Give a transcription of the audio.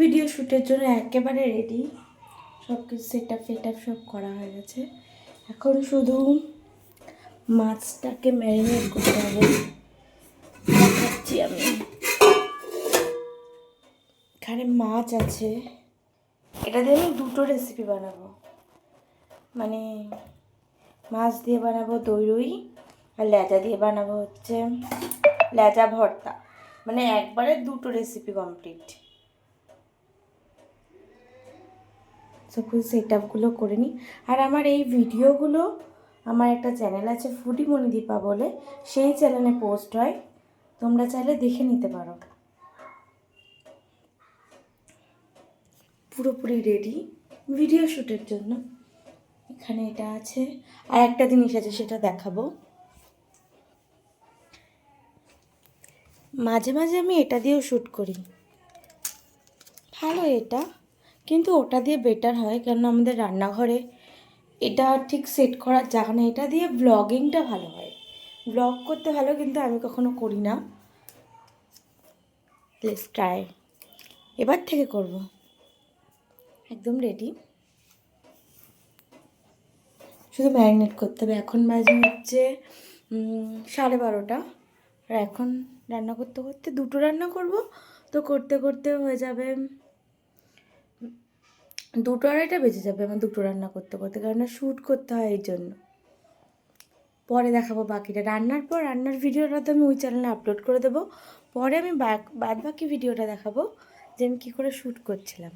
Video শ্যুটের জন্য একেবারে ready, সব কিছু সেটআপ সব করা হয়ে গেছে। এখন শুধু মাছটাকে ম্যারিনেট করতে হবে। দেখাচ্ছি আমি, এখানে মাছ আছে। এটা দিয়ে আমি দুটো রেসিপি বানাবো, মানে মাছ দিয়ে বানাবো দই রুই, আর লেজা দিয়ে বানাবো হচ্ছে লেজা ভর্তা। মানে একবারে দুটো রেসিপি কমপ্লিট। সব কিছু সেটআপগুলো করে নিই। আর আমার এই ভিডিওগুলো, আমার একটা চ্যানেল আছে ফুডি মণিদীপা বলে, সেই চ্যানেলে পোস্ট হয়, তোমরা চাইলে দেখে নিতে পারো। পুরোপুরি রেডি ভিডিও শ্যুটের জন্য। এখানে এটা আছে, আর একটা জিনিস আছে সেটা দেখাবো। মাঝে মাঝে আমি এটা দিয়েও শ্যুট করি, ভালো এটা, কিন্তু ওটা দিয়ে বেটার হয়, কেননা আমাদের রান্নাঘরে এটা ঠিক সেট করার জায়গা না। এটা দিয়ে ব্লগিংটা ভালো হয়, ব্লগ করতে ভালো, কিন্তু আমি কখনো করি না। লেটস ট্রাই, এবার থেকে করব। একদম রেডি, শুধু ম্যারিনেট করতে হবে। এখন বাজে হচ্ছে 12:30, আর এখন রান্না করতে করতে দুটো রান্না করব, তো করতে করতে হয়ে যাবে 2-2:30 বেজে যাবে আমার দুটো রান্না করতে করতে, কারণ শ্যুট করতে হয় এই জন্য। পরে দেখাবো বাকিটা। রান্নার পর রান্নার ভিডিওটা তো আমি ওই চ্যানেলে আপলোড করে দেবো। পরে আমি বাদ বাকি ভিডিওটা দেখাবো যে আমি কী করে শ্যুট করছিলাম।